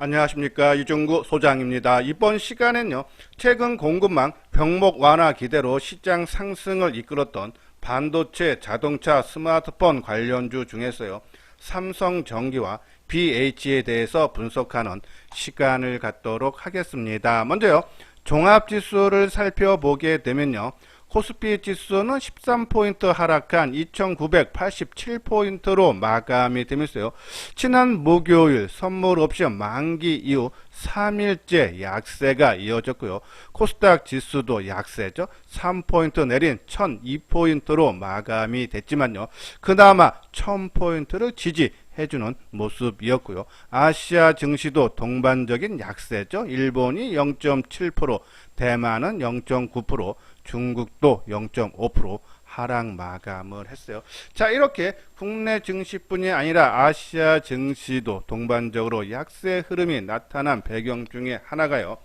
안녕하십니까, 이종구 소장입니다. 이번 시간엔요, 최근 공급망 병목 완화 기대로 시장 상승을 이끌었던 반도체, 자동차, 스마트폰 관련주 중에서요, 삼성전기와 BH에 대해서 분석하는 시간을 갖도록 하겠습니다. 먼저요, 종합지수를 살펴보게 되면요, 코스피 지수는 13포인트 하락한 2987포인트로 마감이 되면서요. 지난 목요일 선물 옵션 만기 이후 3일째 약세가 이어졌고요. 코스닥 지수도 약세죠. 3포인트 내린 1002포인트로 마감이 됐지만요. 그나마 1000포인트를 지지해주는 모습이었고요. 아시아 증시도 동반적인 약세죠. 일본이 0.7%, 대만은 0.9%, 중국도 0.5% 하락 마감을 했어요. 자, 이렇게 국내 증시뿐이 아니라 아시아 증시도 동반적으로 약세 흐름이 나타난 배경 중에 하나가요.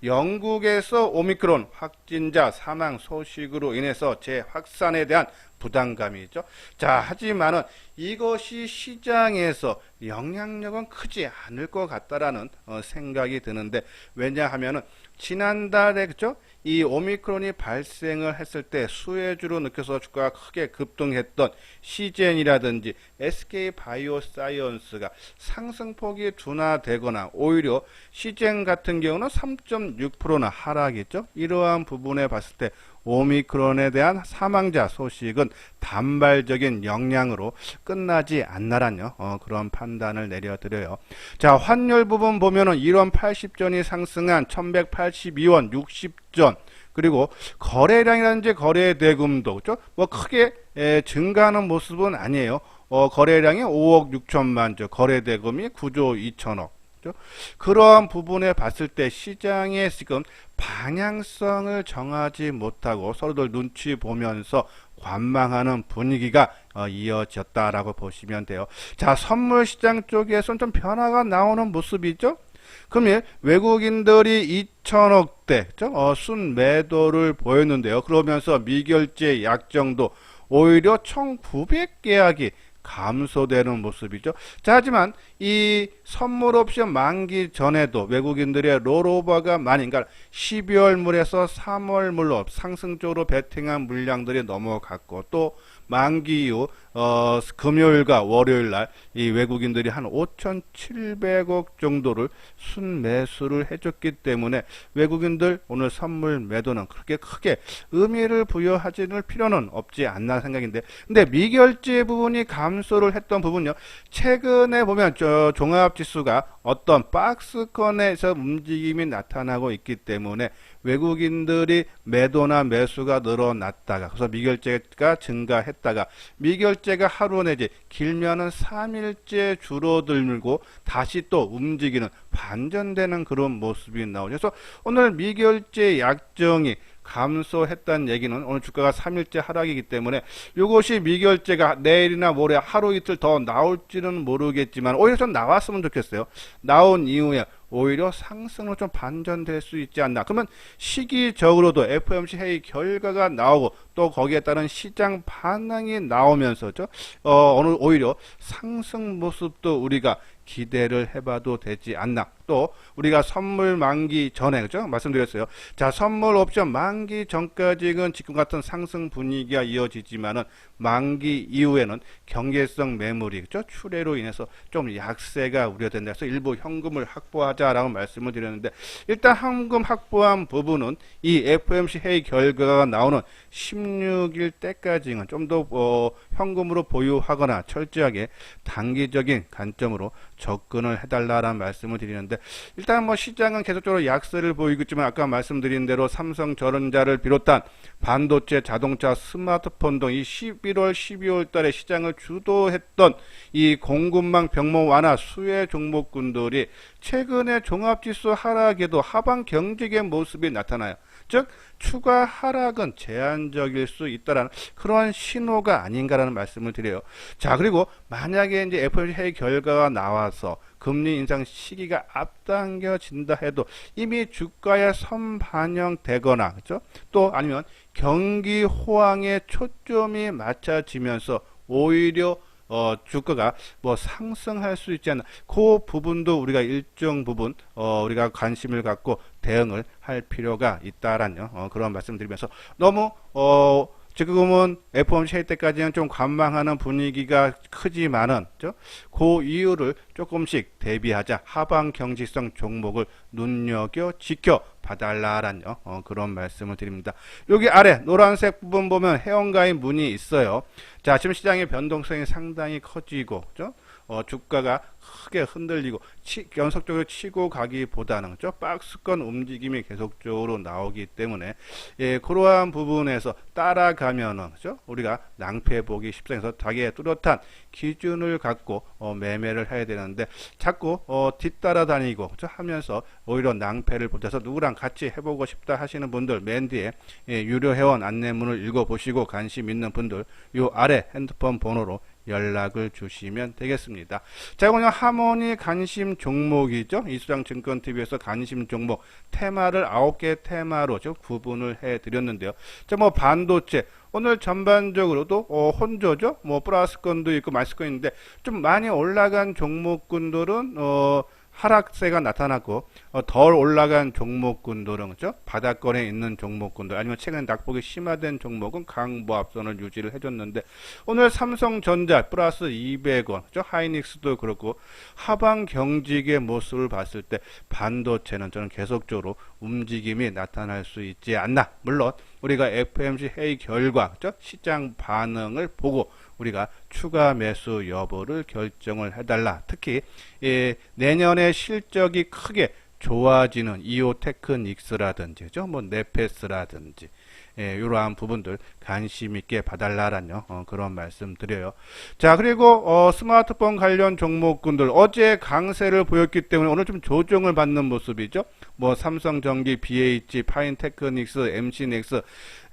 영국에서 오미크론 확진자 사망 소식으로 인해서 재확산에 대한 부담감이죠. 자, 하지만은 이것이 시장에서 영향력은 크지 않을 것 같다라는 생각이 드는데, 왜냐하면은 지난달에 그죠? 이 오미크론이 발생을 했을 때 수혜주로 느껴서 주가가 크게 급등했던 시젠이라든지 SK바이오사이언스가 상승폭이 둔화되거나 오히려 시젠 같은 경우는 3.6%나 하락했죠. 이러한 부분에 봤을 때 오미크론에 대한 사망자 소식은 단발적인 영향으로 끝나지 않나라는 그런 판단을 내려드려요. 자, 환율 부분 보면은 1원 80전이 상승한 1182원 60전, 그리고 거래량이라든지 거래대금도 그렇죠? 뭐 크게 증가하는 모습은 아니에요. 거래량이 5억 6천만 주, 거래대금이 9조 2천억. 그러한 부분에 봤을 때 시장에 지금 방향성을 정하지 못하고 서로들 눈치 보면서 관망하는 분위기가 이어졌다라고 보시면 돼요. 자, 선물 시장 쪽에서는 좀 변화가 나오는 모습이죠. 그러면 외국인들이 2천억대 순매도를 보였는데요. 그러면서 미결제 약정도 오히려 1900계약이 감소되는 모습이죠. 자, 하지만 이 선물 옵션 만기 전에도 외국인들의 롤오버가 많이, 그러니까 12월 물에서 3월 물로 상승적으로 베팅한 물량들이 넘어갔고, 또 만기 이후 금요일과 월요일 날 이 외국인들이 한 5,700억 정도를 순매수를 해줬기 때문에 외국인들 오늘 선물 매도는 그렇게 크게 의미를 부여하지는 필요는 없지 않나 생각인데, 근데 미결제 부분이 감소를 했던 부분요, 최근에 보면 종합지수가 어떤 박스권에서 움직임이 나타나고 있기 때문에 외국인들이 매도나 매수가 늘어났다가, 그래서 미결제가 증가했다가 미결제가 하루 내지 길면은 3일째 줄어들고 다시 또 움직이는 반전되는 그런 모습이 나오죠. 그래서 오늘 미결제 약정이 감소했다는 얘기는 오늘 주가가 3일째 하락이기 때문에 이것이 미결제가 내일이나 모레 하루 이틀 더 나올지는 모르겠지만 오히려 좀 나왔으면 좋겠어요. 나온 이후에 오히려 상승으로 좀 반전될 수 있지 않나. 그러면 시기적으로도 FOMC 회의 결과가 나오고 또 거기에 따른 시장 반응이 나오면서죠. 오늘 오히려 상승 모습도 우리가 기대를 해봐도 되지 않나. 또 우리가 선물 만기 전에 그죠? 말씀드렸어요. 자, 선물 옵션 만기 전까지는 지금 같은 상승 분위기가 이어지지만은 만기 이후에는 경계성 매물이 그죠? 출회로 인해서 좀 약세가 우려된다. 그래서 일부 현금을 확보하자라고 말씀을 드렸는데, 일단 현금 확보한 부분은 이 FOMC 회의 결과가 나오는 16일 때까지는 좀 더 현금으로 보유하거나 철저하게 단기적인 관점으로 접근을 해달라는 말씀을 드리는데, 일단 뭐 시장은 계속적으로 약세를 보이고 있지만 아까 말씀드린 대로 삼성전자를 비롯한 반도체, 자동차, 스마트폰 등 이 11월, 12월 달에 시장을 주도했던 이 공급망 병목 완화 수혜 종목군들이 최근에 종합지수 하락에도 하방 경직의 모습이 나타나요. 즉 추가 하락은 제한적일 수 있다라는 그러한 신호가 아닌가라는 말씀을 드려요. 자, 그리고 만약에 이제 FOMC 회의 결과가 나와서 금리 인상 시기가 앞당겨진다 해도 이미 주가에 선반영되거나, 그렇죠? 또 아니면 경기 호황에 초점이 맞춰지면서 오히려 주가가 뭐 상승할 수 있지 않나. 그 부분도 우리가 일정 부분 우리가 관심을 갖고 대응을 할 필요가 있다라는 그런 말씀드리면서 너무 지금은 FOMC 할 때까지는 좀 관망하는 분위기가 크지만은 그 이유를 조금씩 대비하자. 하방 경직성 종목을 눈여겨 지켜 봐달라라는 그런 말씀을 드립니다. 여기 아래 노란색 부분 보면 회원가입 문이 있어요. 자, 지금 시장의 변동성이 상당히 커지고 주가가 크게 흔들리고 연속적으로 치고 가기보다는 박스권 움직임이 계속적으로 나오기 때문에 그러한 부분에서 따라가면은 우리가 낭패 보기 십상에서 자기의 뚜렷한 기준을 갖고 매매를 해야 되는데 자꾸 뒤따라 다니고 하면서 오히려 낭패를 보셔서 누구랑 같이 해보고 싶다 하시는 분들 맨 뒤에 유료 회원 안내문을 읽어보시고 관심 있는 분들 요 아래 핸드폰 번호로 연락을 주시면 되겠습니다. 자, 오늘 하모니 관심 종목이죠. 이수장증권TV에서 관심 종목 테마를 9개 테마로 구분을 해 드렸는데요. 자, 뭐 반도체 오늘 전반적으로도 혼조죠. 뭐 플러스권도 있고 마이너스권 있는데 좀 많이 올라간 종목군들은 하락세가 나타났고 덜 올라간 종목군들은 바닥권에 있는 종목군들 아니면 최근 낙폭이 심화된 종목은 강보합선을 유지를 해줬는데 오늘 삼성전자 플러스 200원 하이닉스도 그렇고 하방 경직의 모습을 봤을 때 반도체는 저는 계속적으로 움직임이 나타날 수 있지 않나. 물론 우리가 FOMC 회의 결과 시장 반응을 보고 우리가 추가 매수 여부를 결정을 해달라. 특히 내년에 실적이 크게 좋아지는 이오테크닉스라든지 뭐 네페스라든지 이러한 부분들 관심 있게 봐달라라는 그런 말씀 드려요. 자, 그리고 스마트폰 관련 종목군들 어제 강세를 보였기 때문에 오늘 좀 조정을 받는 모습이죠. 뭐 삼성전기, BH, 파인테크닉스, MC넥스,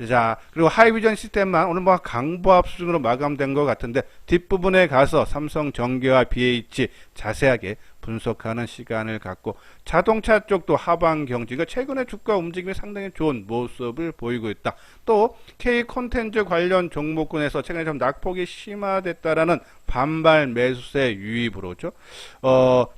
자, 그리고 하이비전 시스템만 오늘 뭐 강보합 수준으로 마감된 것 같은데 뒷부분에 가서 삼성전기와 BH 자세하게 분석하는 시간을 갖고 자동차 쪽도 하방 경직이 최근에 주가 움직임이 상당히 좋은 모습을 보이고 있다. 또 K 콘텐츠 관련 종목군에서 최근에 좀 낙폭이 심화됐다라는 반발 매수세 유입으로죠.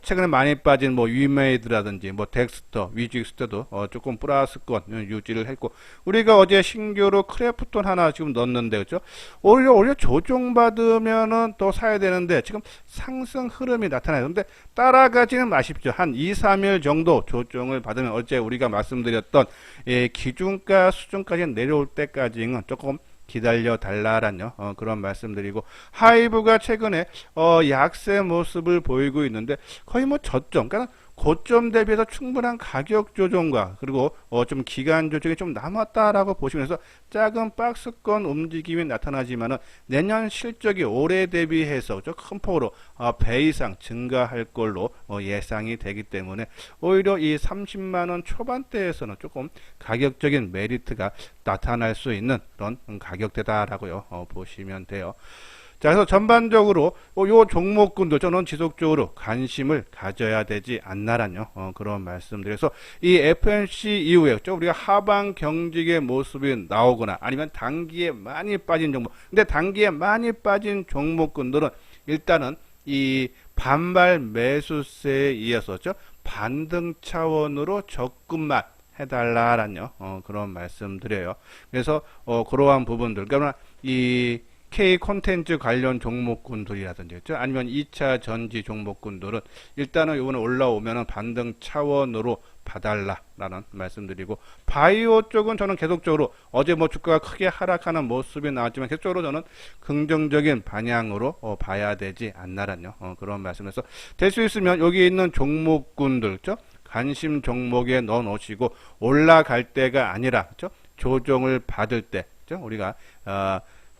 최근에 많이 빠진 뭐 위메이드라든지 뭐 덱스터, 위직스터도 조금 플러스권 유지를 했고 우리가 어제 신규로 크래프톤 하나 지금 넣었는데 그죠? 오히려 조정받으면은 또 사야 되는데 지금 상승 흐름이 나타나요. 근데 따라가지는 마십시오. 한 2, 3일 정도 조정을 받으면 어제 우리가 말씀드렸던 기준가 수준까지 내려올 때까지는 조금 기다려 달라라는 그런 말씀드리고 하이브가 최근에 약세 모습을 보이고 있는데 거의 뭐 저점 그러니까 고점 대비해서 충분한 가격 조정과 그리고 좀 기간 조정이 좀 남았다라고 보시면서 작은 박스권 움직임이 나타나지만은 내년 실적이 올해 대비해서 큰 폭으로 배 이상 증가할 걸로 예상이 되기 때문에 오히려 이 30만원 초반대에서는 조금 가격적인 메리트가 나타날 수 있는 그런 가격대다라고요 보시면 돼요. 자, 그래서 전반적으로 요 종목군도 저는 지속적으로 관심을 가져야 되지 않나라는 그런 말씀드려서 이 FOMC 이후에 우리가 하방 경직의 모습이 나오거나 아니면 단기에 많이 빠진 종목, 근데 단기에 많이 빠진 종목군들은 일단은 이 반발 매수세에 이어서 반등 차원으로 접근만 해달라라는 그런 말씀드려요. 그래서 그러한 부분들, 그러니까 이 K 콘텐츠 관련 종목군들이라든지 아니면 2차 전지 종목군들은 일단은 이번에 올라오면은 반등 차원으로 봐달라라는 말씀드리고 바이오 쪽은 저는 계속적으로 어제 뭐 주가가 크게 하락하는 모습이 나왔지만 계속적으로 저는 긍정적인 방향으로 봐야 되지 않나라는 그런 말씀에서 될 수 있으면 여기 있는 종목군들 관심 종목에 넣어 놓으시고 올라갈 때가 아니라 조정을 받을 때 우리가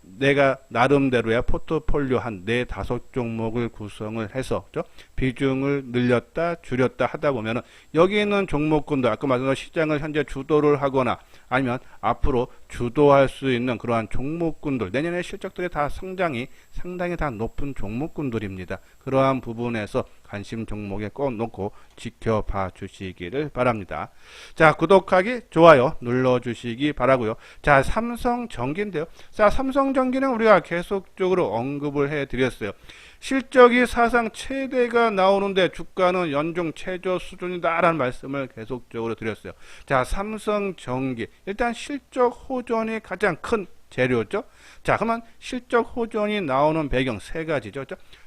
내가 나름대로의 포트폴리오 한 4, 5종목을 구성을 해서 비중을 늘렸다 줄였다 하다 보면은 여기 있는 종목군들 아까 말씀드린 시장을 현재 주도를 하거나 아니면 앞으로 주도할 수 있는 그러한 종목군들 내년에 실적들이 다 성장이 상당히 다 높은 종목군들입니다. 그러한 부분에서 관심 종목에 꼭 놓고 지켜봐 주시기를 바랍니다. 자, 구독하기, 좋아요 눌러주시기 바라고요. 자, 삼성전기인데요. 자, 삼성전기는 우리가 계속적으로 언급을 해드렸어요. 실적이 사상 최대가 나오는데 주가는 연중 최저 수준이다라는 말씀을 계속적으로 드렸어요. 자, 삼성전기 일단 실적 호전이 가장 큰 재료죠. 자, 그러면 실적 호전이 나오는 배경 세 가지죠.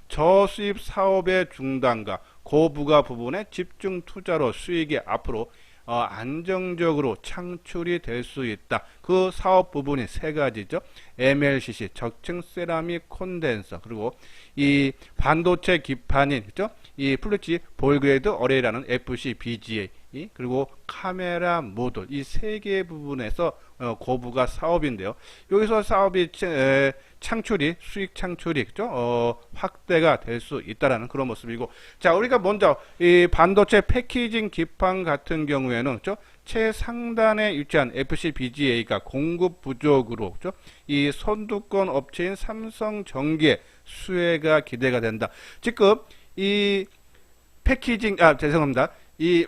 저수입 사업의 중단과 고부가 부분의 집중 투자로 수익이 앞으로 안정적으로 창출이 될 수 있다. 그 사업 부분이 세 가지죠. MLCC, 적층 세라믹 콘덴서, 그리고 이 반도체 기판인, 그죠? 이 플루치 볼그레이드 어레이라는 FCBGA, 그리고 카메라 모듈, 이 세 개의 부분에서 고부가 사업인데요. 여기서 사업이 창출이, 수익 창출이, 그죠? 확대가 될 수 있다라는 그런 모습이고, 자, 우리가 먼저 이 반도체 패키징 기판 같은 경우에는, 그죠? 최상단에 위치한 FCBGA가 공급 부족으로, 그죠? 이 선두권 업체인 삼성전기의 수혜가 기대가 된다. 지금 이 패키징, 죄송합니다. 이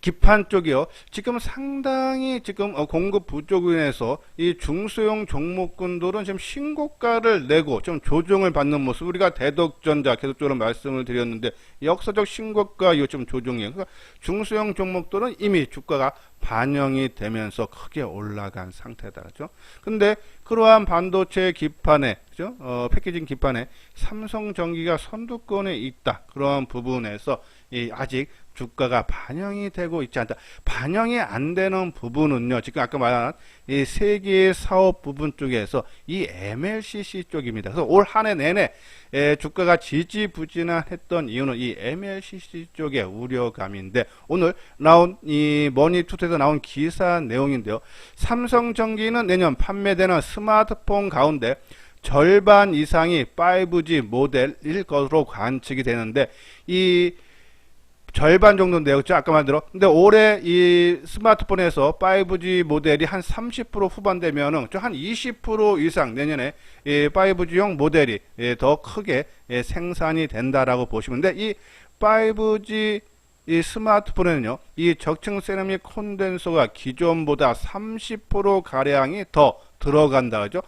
기판 쪽이요. 지금 상당히 지금 공급 부족으로 인해서 이 중소형 종목군들은 지금 신고가를 내고 좀 조정을 받는 모습. 우리가 대덕전자 계속적으로 말씀을 드렸는데 역사적 신고가 이거 좀 조정이에요. 그러니까 중소형 종목들은 이미 주가가 반영이 되면서 크게 올라간 상태다. 그죠? 근데 그러한 반도체 기판에, 그죠? 패키징 기판에 삼성전기가 선두권에 있다. 그러한 부분에서 아직 주가가 반영이 되고 있지 않다. 반영이 안 되는 부분은요, 지금 아까 말한 이 세 개의 사업 부분 쪽에서 이 MLCC 쪽입니다. 그래서 올 한 해 내내 주가가 지지부진했던 이유는 이 MLCC 쪽의 우려감인데, 오늘 나온 이 머니투데이에서 나온 기사 내용인데요. 삼성전기는 내년 판매되는 스마트폰 가운데 절반 이상이 5G 모델일 것으로 관측이 되는데, 이 절반 정도인데요. 그렇죠? 아까 말대로. 근데 올해 이 스마트폰에서 5G 모델이 한 30% 후반 되면은 한 20% 이상 내년에 이 5G용 모델이 더 크게 생산이 된다라고 보시면 돼. 이 5G 이 스마트폰에는요, 이 적층 세라믹 콘덴서가 기존보다 30% 가량이 더 들어간다. 그죠?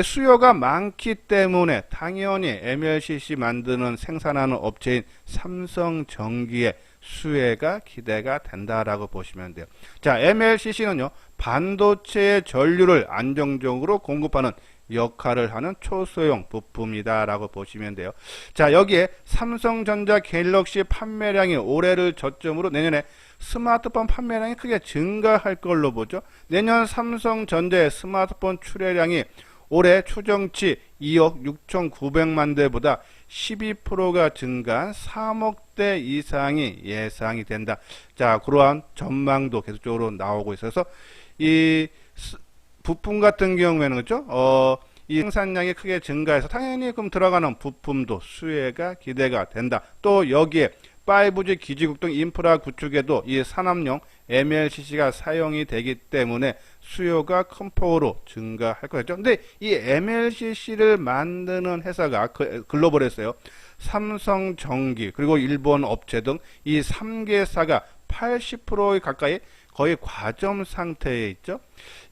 수요가 많기 때문에 당연히 MLCC 만드는 생산하는 업체인 삼성전기의 수혜가 기대가 된다라고 보시면 돼요. 자, MLCC는요, 반도체의 전류를 안정적으로 공급하는 역할을 하는 초소형 부품이다라고 보시면 돼요. 자, 여기에 삼성전자 갤럭시 판매량이 올해를 저점으로 내년에 스마트폰 판매량이 크게 증가할 걸로 보죠. 내년 삼성전자의 스마트폰 출하량이 올해 추정치 2억 6,900만 대보다 12%가 증가한 3억 대 이상이 예상이 된다. 자, 그러한 전망도 계속적으로 나오고 있어서 이 부품 같은 경우에는, 그죠? 이 생산량이 크게 증가해서 당연히 그럼 들어가는 부품도 수혜가 기대가 된다. 또 여기에 5G 기지국 등 인프라 구축에도 이 산업용 MLCC가 사용이 되기 때문에 수요가 큰 폭으로 증가할 거죠. 근데 이 MLCC를 만드는 회사가 글로벌에서요, 삼성전기 그리고 일본 업체 등 이 3개사가 80% 가까이 거의 과점 상태에 있죠.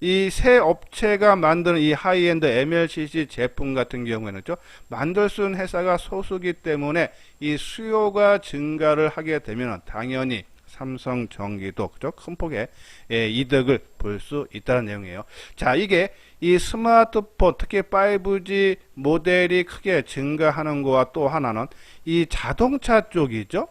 이 새 업체가 만드는 이 하이엔드 MLCC 제품 같은 경우에는 만들 수 있는 회사가 소수기 때문에 이 수요가 증가를 하게 되면 당연히 삼성전기도, 그죠? 큰 폭의 이득을 볼 수 있다는 내용이에요. 자, 이게 이 스마트폰, 특히 5G 모델이 크게 증가하는 거와 또 하나는 이 자동차 쪽이죠.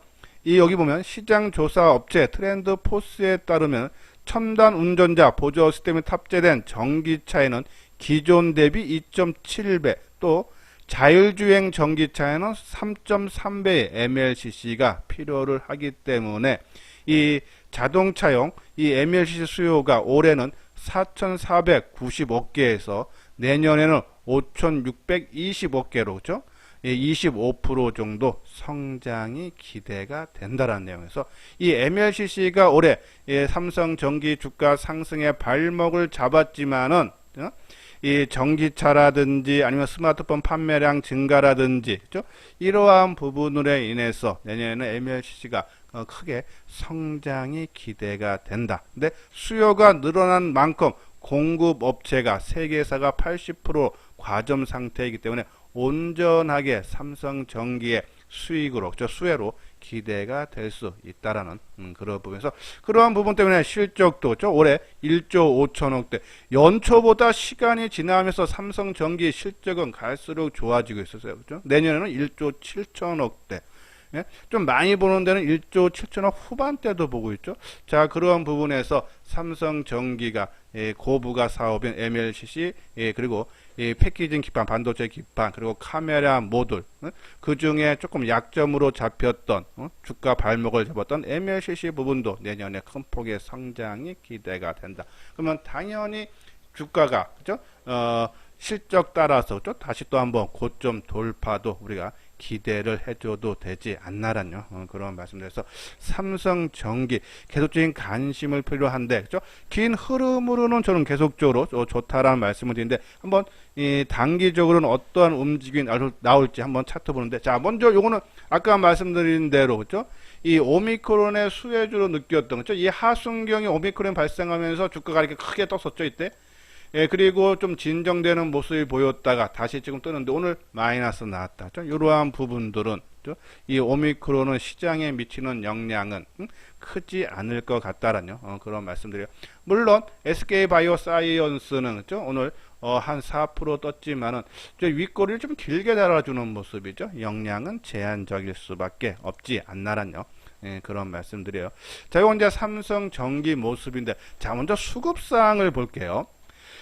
이 여기 보면 시장 조사 업체 트렌드 포스에 따르면 첨단 운전자 보조 시스템이 탑재된 전기차에는 기존 대비 2.7배, 또 자율주행 전기차에는 3.3배의 MLCC가 필요를 하기 때문에 이 자동차용 이 MLCC 수요가 올해는 4,495개에서 내년에는 5,625개로, 그죠? 25% 정도 성장이 기대가 된다는 내용에서 이 MLCC가 올해 삼성전기 주가 상승의 발목을 잡았지만은 이 전기차라든지 아니면 스마트폰 판매량 증가라든지, 그죠? 이러한 부분으로 인해서 내년에는 MLCC가 크게 성장이 기대가 된다. 근데 수요가 늘어난 만큼 공급 업체가 세계사가 80% 과점 상태이기 때문에 온전하게 삼성전기의 수익으로, 수혜로 기대가 될 수 있다라는 그런 부분에서 그러한 부분 때문에 실적도 올해 1조 5천억대 연초보다 시간이 지나면서 삼성전기 실적은 갈수록 좋아지고 있었어요. 그죠? 내년에는 1조 7천억대. 예? 좀 많이 보는 데는 1조 7천억 후반대도 보고 있죠. 자, 그러한 부분에서 삼성전기가 고부가 사업인 MLCC, 그리고 패키징 기판, 반도체 기판, 그리고 카메라 모듈, 그 중에 조금 약점으로 잡혔던 주가 발목을 잡았던 MLCC 부분도 내년에 큰 폭의 성장이 기대가 된다. 그러면 당연히 주가가, 그죠? 실적 따라서 다시 또 한번 고점 돌파도 우리가 기대를 해줘도 되지 않나라는 그런 말씀드려서 삼성전기 계속적인 관심을 필요한데, 그죠? 긴 흐름으로는 저는 계속적으로 좋다라는 말씀을 드리는데 한번 단기적으로는 어떠한 움직임이 나올지 한번 차트 보는데, 자, 먼저 요거는 아까 말씀드린 대로, 그죠? 이 오미크론의 수혜주로 느꼈던, 그죠? 이 하순경이 오미크론 발생하면서 주가가 이렇게 크게 떴었죠, 이때. 그리고 좀 진정되는 모습이 보였다가 다시 지금 뜨는데 오늘 마이너스 나왔다. 이러한 부분들은 이 오미크론은 시장에 미치는 영향은 크지 않을 것 같다라는 그런 말씀드려요. 물론 SK바이오사이언스는 오늘 한 4% 떴지만은 윗꼬리를 좀 길게 달아주는 모습이죠. 영향은 제한적일 수밖에 없지 않나라는 그런 말씀드려요. 자, 이건 이제 삼성전기 모습인데, 자, 먼저 수급사항을 볼게요.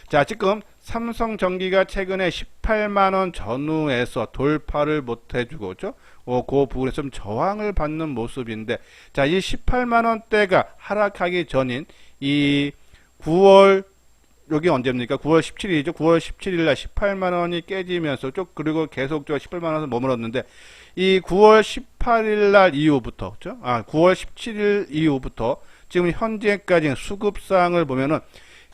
자, 지금 삼성전기가 최근에 18만원 전후에서 돌파를 못해주고, 그죠? 그 부분에 좀 저항을 받는 모습인데, 자, 이 18만원대가 하락하기 전인 이 9월, 여기 언제입니까? 9월 17일이죠. 9월 17일날 18만원이 깨지면서 그리고 계속적으로 18만원을 머물렀는데, 이 9월 18일날 이후부터, 그죠? 9월 17일 이후부터 지금 현재까지 수급사항을 보면은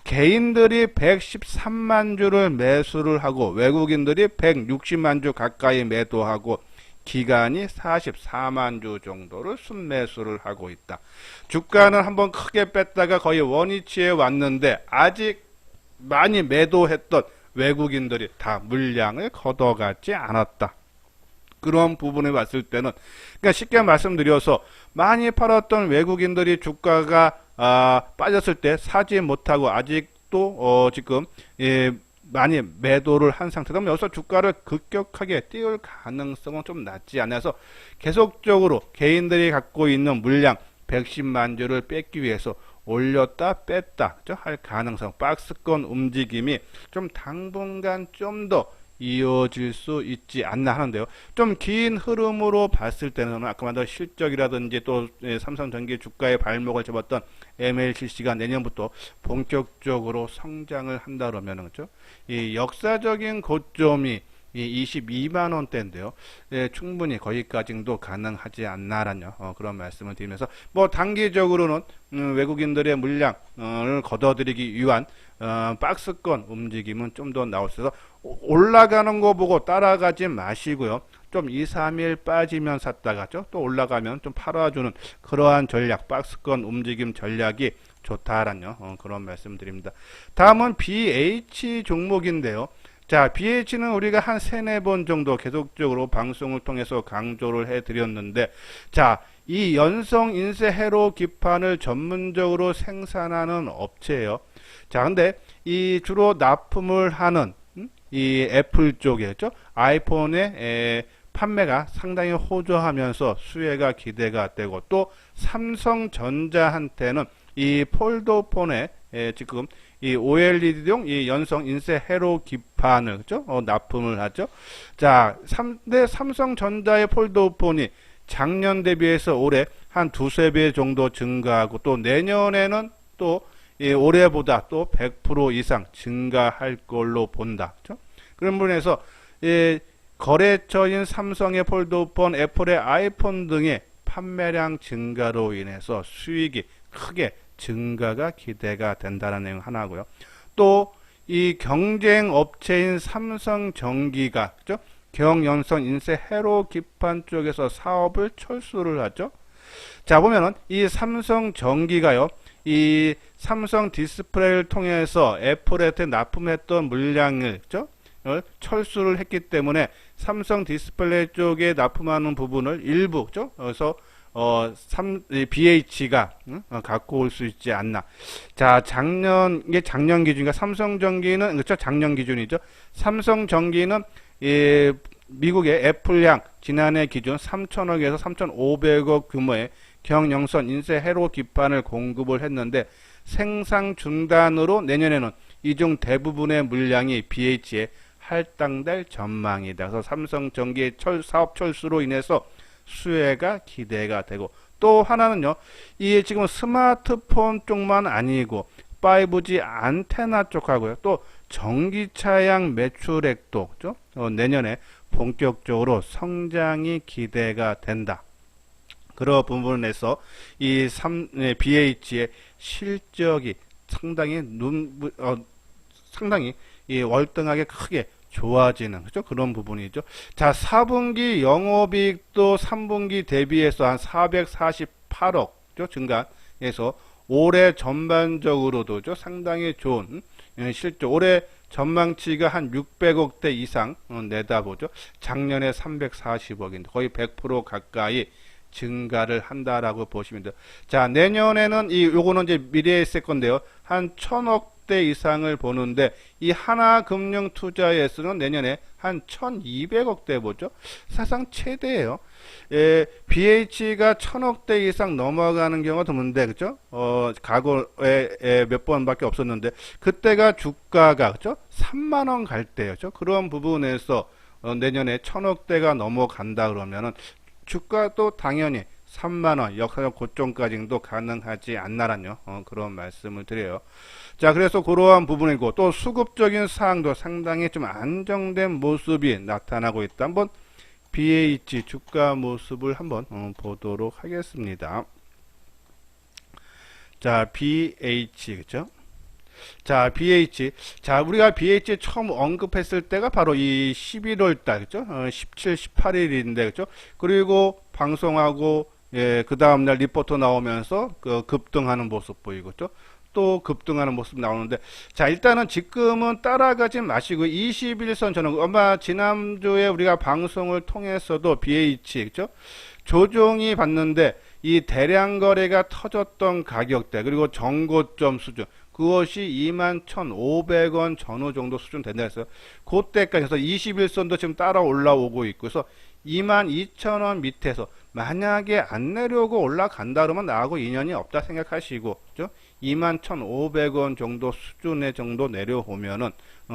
개인들이 113만 주를 매수를 하고 외국인들이 160만 주 가까이 매도하고 기간이 44만 주 정도를 순매수를 하고 있다. 주가는 한번 크게 뺐다가 거의 원위치에 왔는데 아직 많이 매도했던 외국인들이 다 물량을 걷어가지 않았다. 그런 부분에 봤을 때는, 그러니까 쉽게 말씀드려서 많이 팔았던 외국인들이 주가가 빠졌을 때 사지 못하고 아직도 지금 많이 매도를 한 상태다. 그럼 여기서 주가를 급격하게 띄울 가능성은 좀 낮지 않아서 계속적으로 개인들이 갖고 있는 물량 110만 주를 뺏기 위해서 올렸다 뺐다 할 가능성, 박스권 움직임이 좀 당분간 좀 더 이어질 수 있지 않나 하는데요. 좀 긴 흐름으로 봤을 때는 아까 말한 실적이라든지 또 삼성전기 주가의 발목을 잡았던 MLCC가 내년부터 본격적으로 성장을 한다 그러면, 그렇죠? 이 역사적인 고점이 이 22만 원대인데요. 충분히 거기까지도 가능하지 않나라는 그런 말씀을 드리면서, 뭐 단기적으로는 외국인들의 물량을 걷어들이기 위한 박스권 움직임은 좀 더 나올 수 있어서 올라가는 거 보고 따라가지 마시고요. 좀 2, 3일 빠지면 샀다가 또 올라가면 좀 팔아주는 그러한 전략, 박스권 움직임 전략이 좋다라는 그런 말씀 드립니다. 다음은 BH 종목인데요. 자, BH는 우리가 한 3, 4번 정도 계속적으로 방송을 통해서 강조를 해드렸는데, 자, 이 연성 인쇄 회로 기판을 전문적으로 생산하는 업체예요. 자, 근데 이 주로 납품을 하는 이 애플 쪽이었죠. 아이폰의 판매가 상당히 호조하면서 수혜가 기대가 되고, 또 삼성전자한테는 이 폴더폰에 지금 이 OLED용 이 연성 인쇄 회로 기판을, 그죠? 납품을 하죠. 자, 근데 삼성전자의 폴더폰이 작년 대비해서 올해 한 두세 배 정도 증가하고, 또 내년에는 또 올해보다 또 100% 이상 증가할 걸로 본다. 그렇죠? 그런 부분에서 거래처인 삼성의 폴더폰, 애플의 아이폰 등의 판매량 증가로 인해서 수익이 크게 증가가 기대가 된다는 내용 하나고요. 또 이 경쟁 업체인 삼성전기가 그죠? 경연선 인쇄 회로 기판 쪽에서 사업을 철수를 하죠. 자, 보면은 이 삼성전기가요, 이 삼성 디스플레이를 통해서 애플한테 납품했던 물량을 그죠? 철수를 했기 때문에 삼성 디스플레이 쪽에 납품하는 부분을 일부 그죠? 그래서 BH가 갖고 올 수 있지 않나. 자, 이게 작년 기준이니까 삼성전기는 그렇죠? 작년 기준이죠. 삼성전기는 미국의 애플양 지난해 기준 3천억에서 3,500억 규모의 경영선 인쇄 회로 기판을 공급을 했는데 생산 중단으로 내년에는 이중 대부분의 물량이 BH에 할당될 전망이다. 그래서 삼성전기의 사업 철수로 인해서 수혜가 기대가 되고, 또 하나는요, 이 지금 스마트폰 쪽만 아니고 5G 안테나 쪽하고요, 또 전기차량 매출액도 그죠? 내년에 본격적으로 성장이 기대가 된다. 그런 부분에서 이 BH의 실적이 상당히 상당히 월등하게 크게 좋아지는 그죠? 그런 부분이죠. 자, 4분기 영업이익도 3분기 대비해서 한 448억 증가해서 올해 전반적으로도 상당히 좋은 실적. 올해 전망치가 한 600억대 이상 내다보죠. 작년에 340억인데 거의 100% 가까이 증가를 한다라고 보시면 돼요. 자, 내년에는 요거는 이제 미래에 있을 건데요. 한 1000억대 이상을 보는데 이 하나금융투자에서는 내년에 한 1200억대 보죠. 사상 최대예요. BH가 1000억대 이상 넘어가는 경우가 드문데 그죠? 과거에 몇 번밖에 없었는데 그때가 주가가 그죠? 3만 원 갈 때였죠. 그런 부분에서 내년에 1000억대가 넘어간다 그러면은 주가도 당연히 3만원 역사적 고점까지도 가능하지 않나라뇨. 그런 말씀을 드려요. 자, 그래서 그러한 부분이고 또 수급적인 사항도 상당히 좀 안정된 모습이 나타나고 있다. 한번 BH 주가 모습을 한번 보도록 하겠습니다. 자, BH 그죠? 자, BH. 자, 우리가 BH 처음 언급했을 때가 바로 이 11월 달, 그죠? 17, 18일인데, 그죠? 그리고 방송하고, 그 다음날 리포트 나오면서 급등하는 모습 보이고, 그죠? 또 급등하는 모습 나오는데, 자, 일단은 지금은 따라가지 마시고, 21선 저는 아마 지난주에 우리가 방송을 통해서도 BH, 그죠? 조정이 봤는데, 이 대량 거래가 터졌던 가격대, 그리고 정고점 수준, 그것이 21,500원 전후 정도 수준 된다 해서 그때까지 해서 21선도 지금 따라 올라오고 있고 그래서 22,000원 밑에서 만약에 안 내려오고 올라간다 그러면 나하고 인연이 없다 생각하시고 그죠? 21,500원 정도 수준의 정도 내려오면은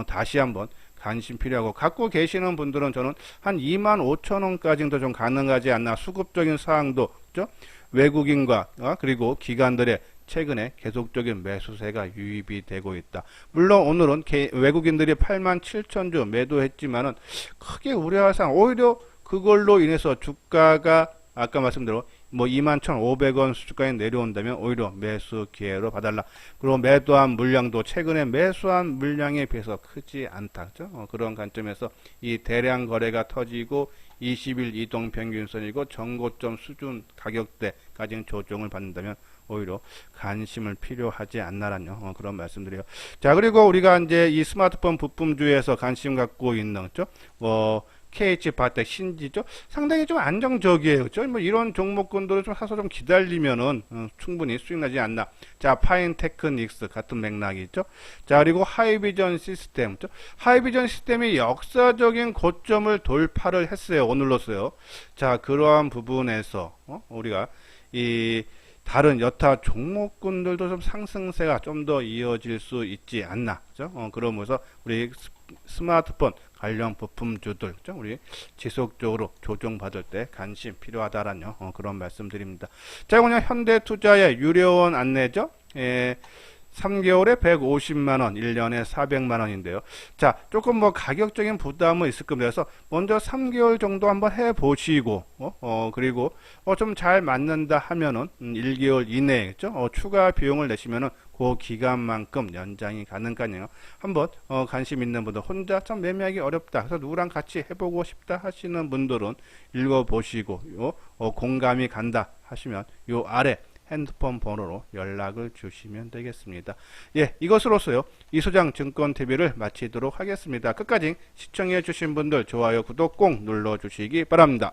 다시 한번 관심 필요하고 갖고 계시는 분들은 저는 한 25,000원까지도 좀 가능하지 않나. 수급적인 사항도 그죠? 외국인과 그리고 기관들의 최근에 계속적인 매수세가 유입이 되고 있다. 물론 오늘은 외국인들이 87,000주 매도했지만은 크게 우려할 사항, 오히려 그걸로 인해서 주가가 아까 말씀대로 뭐 21,500원 수준까지 내려온다면 오히려 매수 기회로 봐달라. 그리고 매도한 물량도 최근에 매수한 물량에 비해서 크지 않다. 그렇죠? 그런 관점에서 이 대량 거래가 터지고 20일 이동평균선이고 정고점 수준 가격대까지는 조정을 받는다면 오히려 관심을 필요하지 않나라뇨. 그런 말씀드려요. 자, 그리고 우리가 이제 이 스마트폰 부품주에서 관심 갖고 있는 그죠? KH바텍 신지죠? 상당히 좀 안정적이에요. 그죠? 뭐 이런 종목군들을 좀 사서 좀 기다리면은 충분히 수익 나지 않나. 자, 파인테크닉스 같은 맥락이죠. 자, 그리고 하이비전 시스템. 그죠? 하이비전 시스템이 역사적인 고점을 돌파를 했어요. 오늘로서요. 자, 그러한 부분에서 우리가 이 다른 여타 종목군들도 좀 상승세가 좀 더 이어질 수 있지 않나. 그죠? 그러면서 우리 스마트폰 관련 부품주들, 그죠? 우리 지속적으로 조정받을 때 관심 필요하다라는 그런 말씀드립니다. 자, 그냥 현대투자의 유료원 안내죠. 3개월에 150만원, 1년에 400만원인데요. 자, 조금 뭐 가격적인 부담은 있을 겁니다. 그래서 먼저 3개월 정도 한번 해보시고, 그리고 좀 잘 맞는다 하면은 1개월 이내에, 그죠? 추가 비용을 내시면은 그 기간만큼 연장이 가능하니까요. 한번 관심 있는 분들, 혼자 참 매매하기 어렵다, 그래서 누구랑 같이 해보고 싶다 하시는 분들은 읽어보시고 공감이 간다 하시면 요 아래 핸드폰 번호로 연락을 주시면 되겠습니다. 예, 이것으로서요 이소장 증권 TV를 마치도록 하겠습니다. 끝까지 시청해 주신 분들 좋아요, 구독 꼭 눌러 주시기 바랍니다.